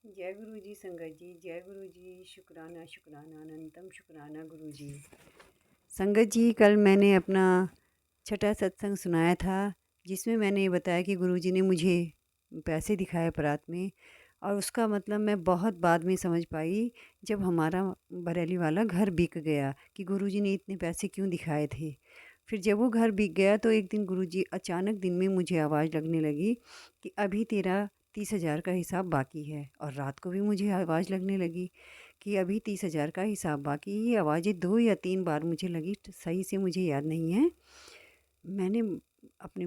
जय गुरु जी संगत जी, जय गुरु जी। शुक्राना शुक्राना अनंतम शुक्राना गुरु जी। संगत जी, कल मैंने अपना छठा सत्संग सुनाया था, जिसमें मैंने ये बताया कि गुरु जी ने मुझे पैसे दिखाए परात में, और उसका मतलब मैं बहुत बाद में समझ पाई, जब हमारा बरेली वाला घर बिक गया, कि गुरु जी ने इतने पैसे क्यों दिखाए थे। फिर जब वो घर बिक गया तो एक दिन गुरु जी अचानक दिन में मुझे आवाज़ लगने लगी कि अभी तेरा 30,000 का हिसाब बाकी है। और रात को भी मुझे आवाज़ लगने लगी कि अभी 30,000 का हिसाब बाकी। ये आवाज़ें 2 या 3 बार मुझे लगी, सही से मुझे याद नहीं है। मैंने अपनी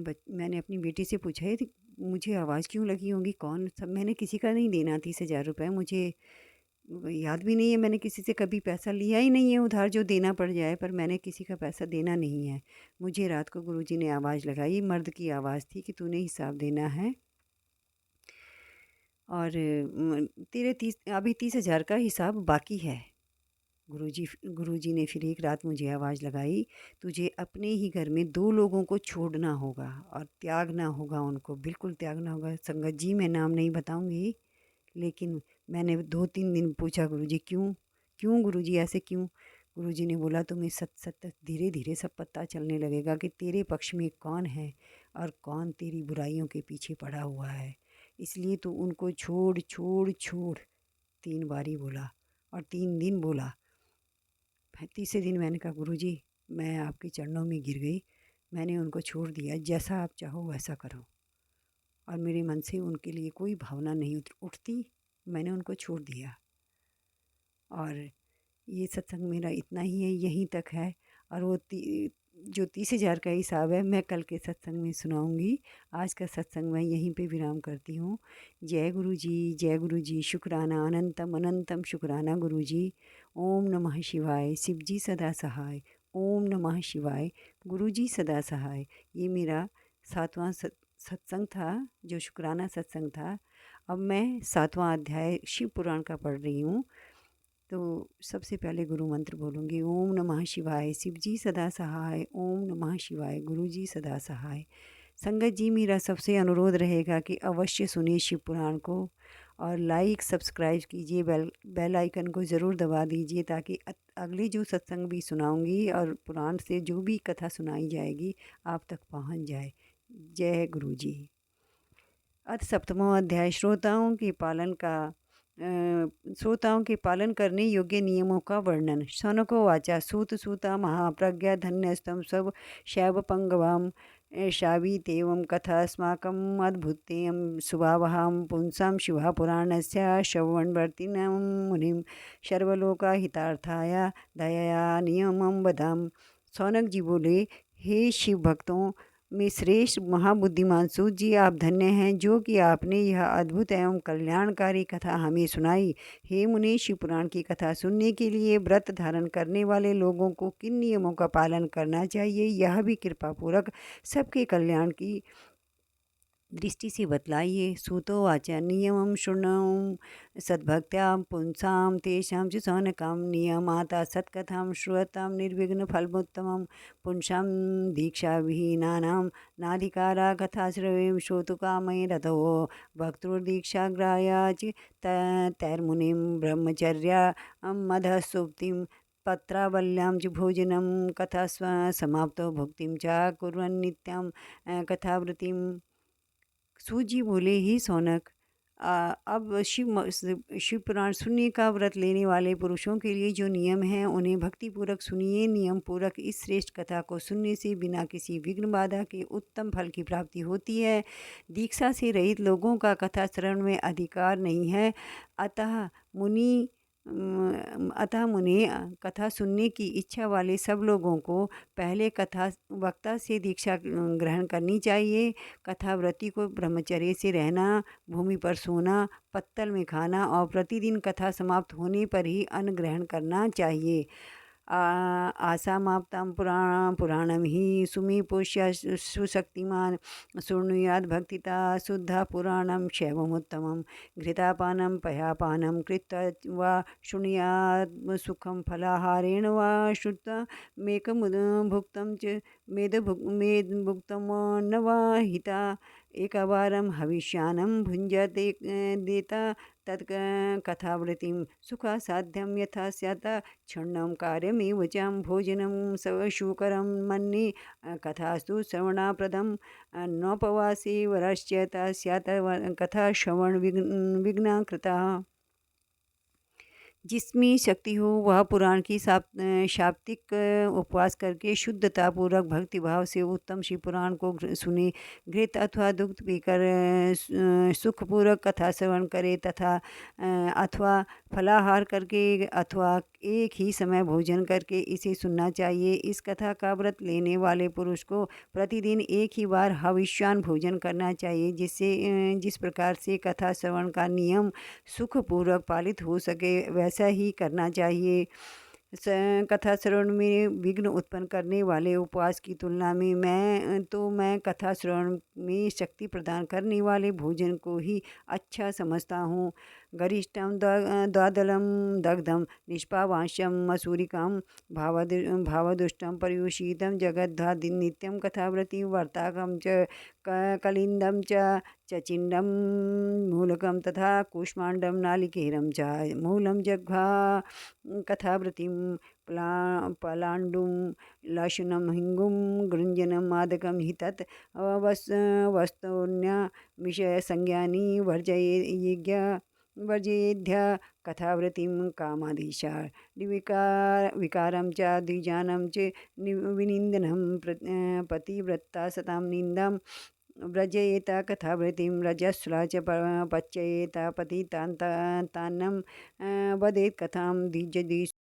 बेटी से पूछा, ये मुझे आवाज़ क्यों लगी होंगी, कौन सब, मैंने किसी का नहीं देना 30,000 रुपये, मुझे याद भी नहीं है, मैंने किसी से कभी पैसा लिया ही नहीं है उधार जो देना पड़ जाए, पर मैंने किसी का पैसा देना नहीं है। मुझे रात को गुरुजी ने आवाज़ लगाई, मर्द की आवाज़ थी, कि तूने हिसाब देना है, और तेरे अभी 30,000 का हिसाब बाकी है। गुरुजी ने फिर एक रात मुझे आवाज़ लगाई, तुझे अपने ही घर में 2 लोगों को छोड़ना होगा और त्यागना होगा, उनको बिल्कुल त्यागना होगा। संगत जी, मैं नाम नहीं बताऊंगी, लेकिन मैंने 2-3 दिन पूछा, गुरुजी क्यों क्यों गुरुजी ऐसे क्यों। गुरुजी ने बोला, तुम्हें सत सत धीरे धीरे सब पता चलने लगेगा कि तेरे पक्ष में कौन है और कौन तेरी बुराइयों के पीछे पड़ा हुआ है, इसलिए तू उनको छोड़ छोड़ छोड़। 3 बारी बोला और 3 दिन बोला। फिर तीसरे दिन मैंने कहा, गुरुजी मैं आपके चरणों में गिर गई, मैंने उनको छोड़ दिया, जैसा आप चाहो वैसा करो। और मेरे मन से उनके लिए कोई भावना नहीं उठती, मैंने उनको छोड़ दिया। और ये सत्संग मेरा इतना ही है, यहीं तक है। और वो जो 30,000 का हिसाब है, मैं कल के सत्संग में सुनाऊंगी। आज का सत्संग मैं यहीं पे विराम करती हूँ। जय गुरु जी, जय गुरु जी। शुक्राना अनंतम अनंतम शुक्राना गुरु जी। ओम नमः शिवाय। शिव जी सदा सहाय। ओम नमः शिवाय। गुरु जी सदा सहाय। ये मेरा 7वां सत्संग था, जो शुक्राना सत्संग था। अब मैं 7वां अध्याय शिव पुराण का पढ़ रही हूँ। तो सबसे पहले गुरु मंत्र बोलूँगी, ओम नमः शिवाय। शिव जी सदा सहाय। ओम नमः शिवाय। गुरु जी सदा सहाय। संगत जी, मेरा सबसे अनुरोध रहेगा कि अवश्य सुनिए शिव पुराण को, और लाइक सब्सक्राइब कीजिए, बेल आइकन को ज़रूर दबा दीजिए, ताकि अगले जो सत्संग भी सुनाऊंगी और पुराण से जो भी कथा सुनाई जाएगी आप तक पहुंच जाए। जय गुरु जी। अथ सप्तमो अध्याय श्रोताओं के पालन करने योग्य नियमों का वर्णन। शौनको वाचा, सूत सूता महाप्रज्ञा धन्यस्तम सब शैव पंगवाम शावीतेवं कथा अस्माकम् अद्भुतेयं स्वभावहां पुंसां शिवा पुराणस्य श्रवणवर्तिनं मुनिं सर्वलोकहितार्थाय दयया नियमं वदाम। शौनक जी बोले, हे शिव भक्तों में श्रेष्ठ महाबुद्धिमान सूत जी, आप धन्य हैं जो कि आपने यह अद्भुत एवं कल्याणकारी कथा हमें सुनाई। हे मुनि, शिव पुराण की कथा सुनने के लिए व्रत धारण करने वाले लोगों को किन नियमों का पालन करना चाहिए, यह भी कृपा पूर्वक सबके कल्याण की दृष्टि से बतलाइए। सूतो वाचा, नियमं शृणु सद्भक्त्या पुंसां तेषां च शौनकां नियमाता सत्कथां श्रुयतां निर्विघ्नफलमुत्तमं पुंसां दीक्षाविहीनानां नाधिकारा कथाश्रवे श्रोतुकामये रतो भक्तुर्दीक्षाग्राह्य च तैर्मुनिं ब्रह्मचर्या मधःसुप्तिं पत्रावल्यां च भोजनं कथा समाप्तो भुक्तिं च कुर्वन् नित्यं कथावृत्तिं। सूत जी बोले, ही सौनक, अब शिव पुराण सुनने का व्रत लेने वाले पुरुषों के लिए जो नियम हैं उन्हें भक्तिपूर्वक सुनिए। नियम पूर्वक इस श्रेष्ठ कथा को सुनने से बिना किसी विघ्न बाधा के उत्तम फल की प्राप्ति होती है। दीक्षा से रहित लोगों का कथा श्रवण में अधिकार नहीं है। अतः मुनि कथा सुनने की इच्छा वाले सब लोगों को पहले कथा वक्ता से दीक्षा ग्रहण करनी चाहिए। कथाव्रती को ब्रह्मचर्य से रहना, भूमि पर सोना, पत्तल में खाना और प्रतिदिन कथा समाप्त होने पर ही अन्न ग्रहण करना चाहिए। आसामाप्तां पुराणं हि सुमीपुष्य सुशक्तिमान् शृणुयाद् भक्तिता शुद्धा पुराणं शैवमुत्तमं घृतापानं पयापानं कृत्वा वा शृणुयात् सुखं फलाहारेण वा शुद्धमेकं भुक्तं च मेदभुक्तं न वा हिता एकवारं हविष्यान्नं भुञ्जते देता तत् कथावृत्तिं सुखासाध्यं यथा स्यात् क्षुण्णं कार्यमेव च भोजनं सशूकरं मन्ये कथास्तु श्रवणाप्रदं नोपवासे वरश्च स्यात् कथा श्रवण विघ्न कृता। जिसमें शक्ति हो वह पुराण की शाब्दिक उपवास करके शुद्धतापूर्वक भक्तिभाव से उत्तम शिव पुराण को सुने, घृत अथवा दुग्ध पीकर सुखपूर्वक कथा श्रवण करे तथा अथवा फलाहार करके अथवा एक ही समय भोजन करके इसे सुनना चाहिए। इस कथा का व्रत लेने वाले पुरुष को प्रतिदिन एक ही बार हविष्यान्न भोजन करना चाहिए, जिस प्रकार से कथा श्रवण का नियम सुखपूर्वक पालित हो सके वैसा ही करना चाहिए। कथा श्रवण में विघ्न उत्पन्न करने वाले उपवास की तुलना में मैं कथा श्रवण में शक्ति प्रदान करने वाले भोजन को ही अच्छा समझता हूँ। गरिष्ठं द्वादलं दग्धं निष्पावांशं मसूरिकां भावदुष्टं पर्युषितं जगद्धादि नित्यं कथाव्रति वर्ताकं च कलिन्दं च चचिण्डं मूलकं तथा कूष्माण्डं नालिकेरं च मूलं जग्ध्वा कथाव्रतिं पलाण्डुं लशुनं हिङ्गुं गृञ्जनं मादकं हि तत् वस्तून्य विषयसंज्ञानि वर्जयेद्य कथाव्रतिं कामाधीशा विकारं च द्विजानं च विनिन्दनं पतिव्रता सतां निन्दां व्रजयेत कथाव्रतिं रजस्वला च पच्येत पतितान्नं वदेत् कथां द्विजदि